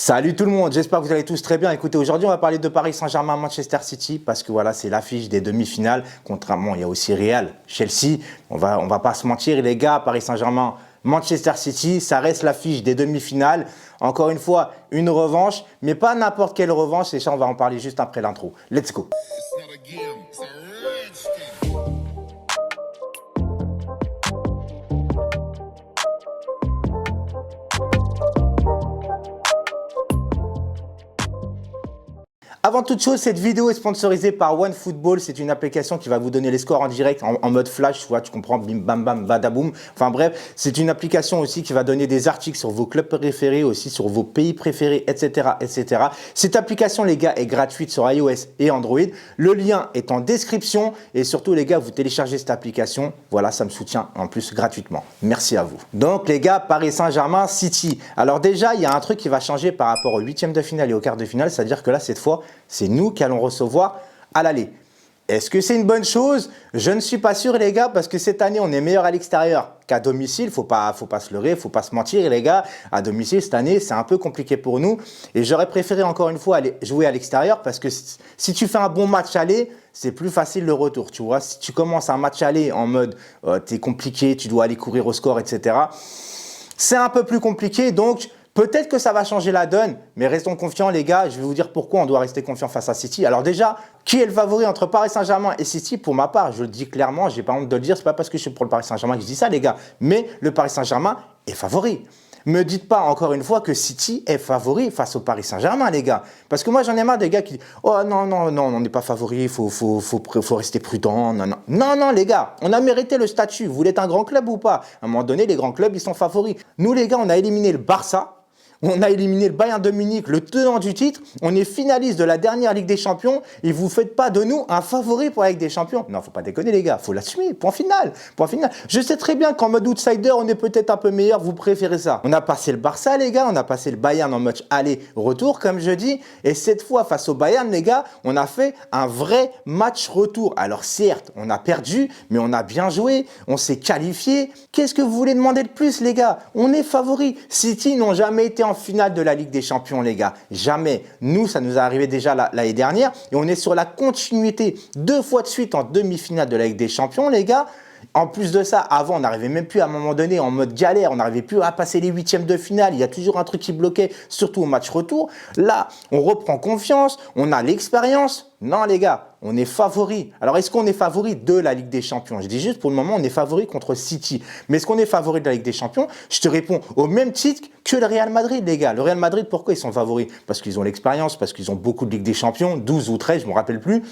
Salut tout le monde, j'espère que vous allez tous très bien. Écoutez, aujourd'hui on va parler de Paris Saint-Germain-Manchester City parce que voilà, c'est l'affiche des demi-finales. Contrairement, il y a aussi Real, Chelsea. On va pas se mentir, les gars, Paris Saint-Germain-Manchester City, ça reste l'affiche des demi-finales. Encore une fois, une revanche, mais pas n'importe quelle revanche. Et ça, on va en parler juste après l'intro. Let's go. Avant toute chose, cette vidéo est sponsorisée par OneFootball. C'est une application qui va vous donner les scores en direct, en mode flash. Tu comprends, bim, bam, bam, badaboum. Enfin bref, c'est une application aussi qui va donner des articles sur vos clubs préférés, aussi sur vos pays préférés, etc., etc. Cette application, les gars, est gratuite sur iOS et Android. Le lien est en description. Et surtout, les gars, vous téléchargez cette application. Voilà, ça me soutient en plus gratuitement. Merci à vous. Donc, les gars, Paris Saint-Germain, City. Alors déjà, il y a un truc qui va changer par rapport aux huitièmes de finale et aux quarts de finale. C'est-à-dire que là, cette fois, c'est nous qui allons recevoir à l'aller. Est-ce que c'est une bonne chose? Je ne suis pas sûr, les gars, parce que cette année, on est meilleur à l'extérieur qu'à domicile. Faut pas se leurrer, faut pas se mentir, les gars. À domicile, cette année, c'est un peu compliqué pour nous. Et j'aurais préféré, encore une fois, aller jouer à l'extérieur parce que si tu fais un bon match aller, c'est plus facile le retour, tu vois. Si tu commences un match aller en mode t'es compliqué, tu dois aller courir au score, etc., c'est un peu plus compliqué. Donc, peut-être que ça va changer la donne, mais restons confiants les gars. Je vais vous dire pourquoi on doit rester confiant face à City. Alors déjà, qui est le favori entre Paris Saint-Germain et City? Pour ma part, je le dis clairement, j'ai pas honte de le dire. C'est pas parce que je suis pour le Paris Saint-Germain que je dis ça les gars. Mais le Paris Saint-Germain est favori. Me dites pas encore une fois que City est favori face au Paris Saint-Germain, les gars. Parce que moi, j'en ai marre des gars qui disent « Oh non, non, non, on n'est pas favori, faut rester prudent. » Non, non, non, non, les gars, on a mérité le statut. Vous voulez être un grand club ou pas? À un moment donné, les grands clubs, ils sont favoris. Nous, les gars, on a éliminé le Barça. On a éliminé le Bayern de Munich, le tenant du titre. On est finaliste de la dernière Ligue des Champions et vous ne faites pas de nous un favori pour la Ligue des Champions. Non, faut pas déconner les gars, faut l'assumer. Point final. Point final. Je sais très bien qu'en mode outsider, on est peut-être un peu meilleur, vous préférez ça. On a passé le Barça les gars, on a passé le Bayern en match aller-retour comme je dis. Et cette fois face au Bayern les gars, on a fait un vrai match retour. Alors certes, on a perdu, mais on a bien joué, on s'est qualifié. Qu'est-ce que vous voulez demander de plus les gars? On est favoris. City n'ont jamais été en finale de la Ligue des Champions, les gars. Jamais. Nous, ça nous est arrivé déjà l'année dernière et on est sur la continuité 2 fois de suite en demi-finale de la Ligue des Champions, les gars. En plus de ça, avant, on n'arrivait même plus à un moment donné en mode galère, on n'arrivait plus à passer les huitièmes de finale, il y a toujours un truc qui bloquait, surtout au match retour. Là, on reprend confiance, on a l'expérience. Non les gars, on est favori. Alors est-ce qu'on est favori de la Ligue des Champions? Je dis juste pour le moment, on est favori contre City. Mais est-ce qu'on est favori de la Ligue des Champions? Je te réponds au même titre que le Real Madrid les gars. Le Real Madrid, pourquoi ils sont favoris? Parce qu'ils ont l'expérience, parce qu'ils ont beaucoup de Ligue des Champions, 12 ou 13, je ne me rappelle plus.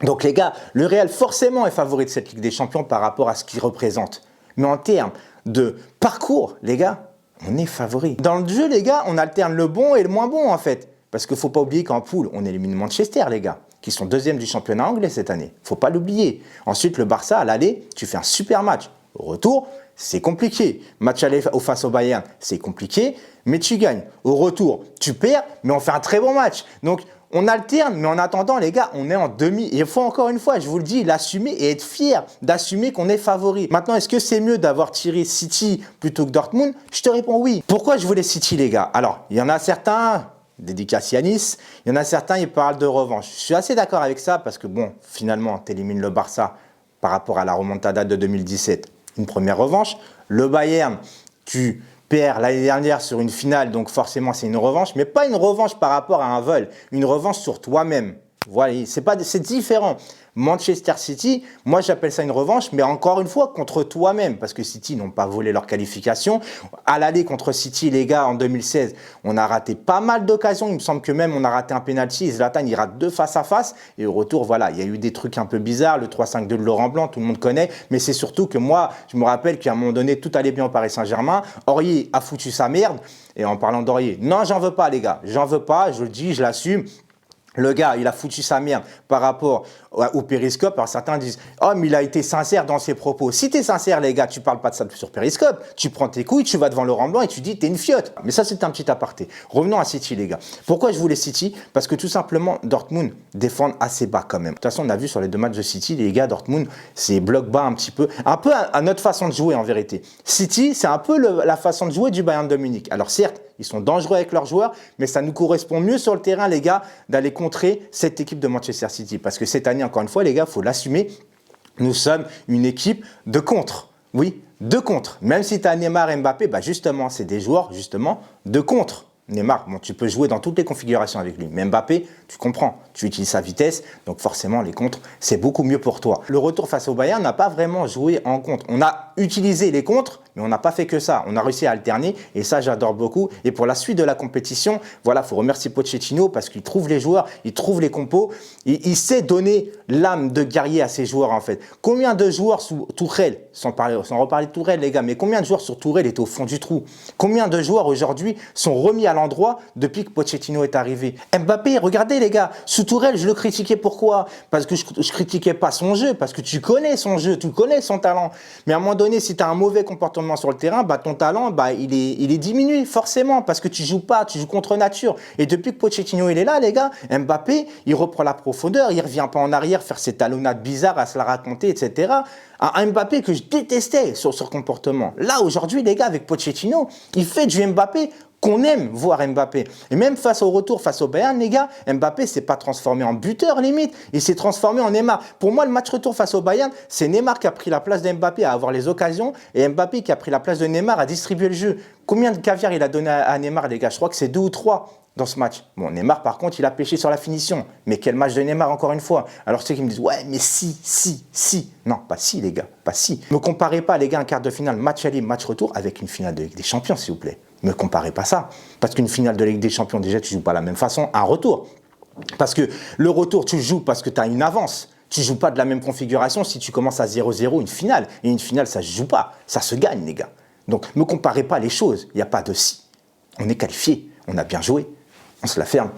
Donc les gars, le Real forcément est favori de cette Ligue des Champions par rapport à ce qu'il représente. Mais en termes de parcours, les gars, on est favori. Dans le jeu, les gars, on alterne le bon et le moins bon en fait. Parce qu'il ne faut pas oublier qu'en poule, on élimine Manchester, les gars, qui sont deuxième du championnat anglais cette année. Il ne faut pas l'oublier. Ensuite, le Barça, à l'aller, tu fais un super match. Au retour, c'est compliqué. Match aller face au Bayern, c'est compliqué, mais tu gagnes. Au retour, tu perds, mais on fait un très bon match. Donc, on alterne, mais en attendant, les gars, on est en demi. Et il faut encore une fois, je vous le dis, l'assumer et être fier d'assumer qu'on est favori. Maintenant, est-ce que c'est mieux d'avoir tiré City plutôt que Dortmund? Je te réponds oui. Pourquoi je voulais City, les gars? Alors, il y en a certains, dédicace Yanis, il y en a certains, ils parlent de revanche. Je suis assez d'accord avec ça parce que, bon, finalement, tu élimines le Barça par rapport à la remontada de 2017. Une première revanche. Le Bayern, tu perds l'année dernière sur une finale, donc forcément c'est une revanche, mais pas une revanche par rapport à un vol, une revanche sur toi-même. Voilà, c'est différent. Manchester City, moi j'appelle ça une revanche, mais encore une fois contre toi-même, parce que City n'ont pas volé leur qualification. À l'aller contre City, les gars, en 2016, on a raté pas mal d'occasions. Il me semble que même on a raté un penalty. Zlatan, il rate 2 face à face. Et au retour, voilà, il y a eu des trucs un peu bizarres. Le 3-5-2 de Laurent Blanc, tout le monde connaît. Mais c'est surtout que moi, je me rappelle qu'à un moment donné, tout allait bien au Paris Saint-Germain. Aurier a foutu sa merde. Et en parlant d'Aurier, non, j'en veux pas, les gars. J'en veux pas, je le dis, je l'assume. Le gars, il a foutu sa merde par rapport au Périscope. Alors certains disent « Oh, mais il a été sincère dans ses propos. » Si t'es sincère, les gars, tu parles pas de ça sur Périscope. Tu prends tes couilles, tu vas devant Laurent Blanc et tu dis « T'es une fiotte. » Mais ça, c'est un petit aparté. Revenons à City, les gars. Pourquoi je voulais City? Parce que tout simplement, Dortmund défendent assez bas quand même. De toute façon, on a vu sur les 2 matchs de City, les gars, Dortmund, c'est bloc bas un petit peu. Un peu à notre façon de jouer, en vérité. City, c'est un peu la façon de jouer du Bayern de Munich. Alors certes, ils sont dangereux avec leurs joueurs, mais ça nous correspond mieux sur le terrain, les gars, d'aller contrer cette équipe de Manchester City. Parce que cette année, encore une fois, les gars, il faut l'assumer, nous sommes une équipe de contre. Oui, de contre. Même si tu as Neymar et Mbappé, bah justement, c'est des joueurs justement de contre. Neymar, bon, tu peux jouer dans toutes les configurations avec lui. Mais Mbappé, tu comprends, tu utilises sa vitesse, donc forcément, les contres, c'est beaucoup mieux pour toi. Le retour face au Bayern n'a pas vraiment joué en contre. On a utilisé les contres, mais on n'a pas fait que ça. On a réussi à alterner, et ça, j'adore beaucoup. Et pour la suite de la compétition, voilà, il faut remercier Pochettino parce qu'il trouve les joueurs, il trouve les compos, il sait donner l'âme de guerrier à ses joueurs, en fait. Combien de joueurs sous Tourelle, sans reparler de Tourelle, les gars, mais combien de joueurs sur Tourelle étaient au fond du trou? Combien de joueurs aujourd'hui sont remis à l'endroit depuis que Pochettino est arrivé? Mbappé, regardez les gars, sous Tourelle, je le critiquais, pourquoi? Parce que je critiquais pas son jeu, parce que tu connais son jeu, tu connais son talent. Mais à un moment donné, si tu as un mauvais comportement sur le terrain, bah, ton talent, bah, il est diminué forcément, parce que tu joues pas, tu joues contre nature. Et depuis que Pochettino il est là, les gars, Mbappé, il reprend la profondeur, il revient pas en arrière faire ses talonnades bizarres à se la raconter, etc. Un Mbappé que je détestais sur son comportement. Là, aujourd'hui, les gars, avec Pochettino, il fait du Mbappé qu'on aime voir Mbappé. Et même face au retour, face au Bayern, les gars, Mbappé s'est pas transformé en buteur limite, il s'est transformé en Neymar. Pour moi, le match retour face au Bayern, c'est Neymar qui a pris la place d'Mbappé à avoir les occasions et Mbappé qui a pris la place de Neymar à distribuer le jeu. Combien de caviar il a donné à Neymar, les gars? Je crois que c'est 2 ou 3 dans ce match. Bon, Neymar, par contre, il a pêché sur la finition. Mais quel match de Neymar, encore une fois. Alors, ceux qui me disent, ouais, mais si. Non, pas si, les gars, pas si. Ne me comparez pas, les gars, un quart de finale, match aller, match retour, avec une finale de Ligue des Champions, s'il vous plaît. Ne me comparez pas ça. Parce qu'une finale de Ligue des Champions, déjà, tu ne joues pas de la même façon. Un retour. Parce que le retour, tu joues parce que tu as une avance. Tu ne joues pas de la même configuration si tu commences à 0-0 une finale. Et une finale, ça ne se joue pas. Ça se gagne, les gars. Donc, ne me comparez pas les choses. Il n'y a pas de si. On est qualifié. On a bien joué. On se la ferme.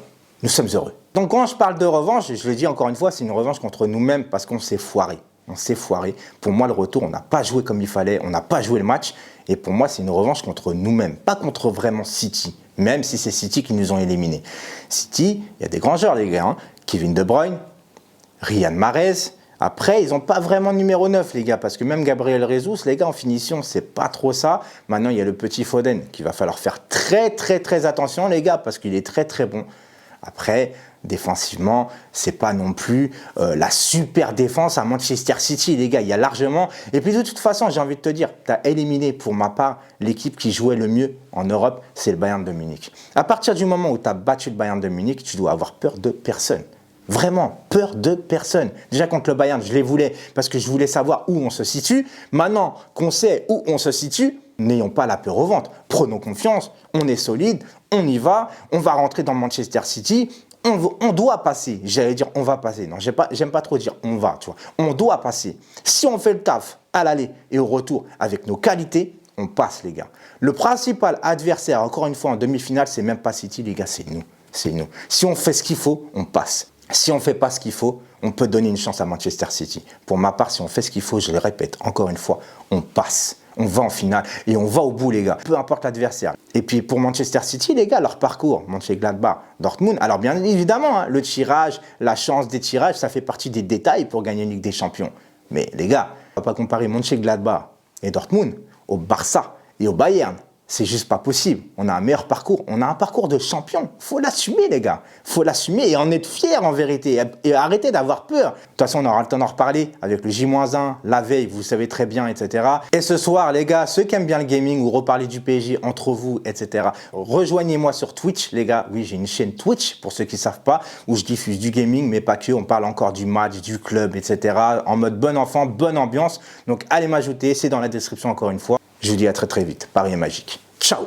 Nous sommes heureux. Donc, quand je parle de revanche, je le dis encore une fois, c'est une revanche contre nous-mêmes parce qu'on s'est foiré. On s'est foiré. Pour moi, le retour, on n'a pas joué comme il fallait. On n'a pas joué le match. Et pour moi, c'est une revanche contre nous-mêmes. Pas contre vraiment City. Même si c'est City qui nous ont éliminés. City, il y a des grands joueurs, les gars. Hein. Kevin De Bruyne, Riyad Mahrez. Après, ils n'ont pas vraiment numéro 9, les gars, parce que même Gabriel Jesus, les gars, en finition, c'est pas trop ça. Maintenant, il y a le petit Foden, qu'il va falloir faire très attention, les gars, parce qu'il est très bon. Après, défensivement, c'est pas non plus la super défense à Manchester City, les gars, il y a largement. Et puis de toute façon, j'ai envie de te dire, tu as éliminé pour ma part l'équipe qui jouait le mieux en Europe, c'est le Bayern de Munich. À partir du moment où tu as battu le Bayern de Munich, tu dois avoir peur de personne. Vraiment, peur de personne. Déjà contre le Bayern, je les voulais parce que je voulais savoir où on se situe. Maintenant qu'on sait où on se situe, n'ayons pas la peur au ventre. Prenons confiance, on est solide, on y va, on va rentrer dans Manchester City. On doit passer, j'allais dire on va passer. Non, j'aime pas trop dire on va, tu vois. On doit passer. Si on fait le taf à l'aller et au retour avec nos qualités, on passe, les gars. Le principal adversaire, encore une fois, en demi-finale, c'est même pas City, les gars, c'est nous. C'est nous. Si on fait ce qu'il faut, on passe. Si on ne fait pas ce qu'il faut, on peut donner une chance à Manchester City. Pour ma part, si on fait ce qu'il faut, je le répète encore une fois, on passe. On va en finale et on va au bout, les gars. Peu importe l'adversaire. Et puis pour Manchester City, les gars, leur parcours, Mönchengladbach, Dortmund. Alors bien évidemment, hein, le tirage, la chance des tirages, ça fait partie des détails pour gagner une Ligue des Champions. Mais les gars, on ne va pas comparer Mönchengladbach et Dortmund au Barça et au Bayern. C'est juste pas possible. On a un meilleur parcours. On a un parcours de champion. Faut l'assumer, les gars. Faut l'assumer et en être fier en vérité. Et arrêter d'avoir peur. De toute façon, on aura le temps d'en reparler avec le J-1, la veille, vous savez très bien, etc. Et ce soir, les gars, ceux qui aiment bien le gaming ou reparler du PSG entre vous, etc. Rejoignez-moi sur Twitch, les gars. Oui, j'ai une chaîne Twitch, pour ceux qui ne savent pas, où je diffuse du gaming, mais pas que. On parle encore du match, du club, etc. En mode bon enfant, bonne ambiance. Donc, allez m'ajouter. C'est dans la description encore une fois. Je vous dis à très vite. Paris est magique. Ciao!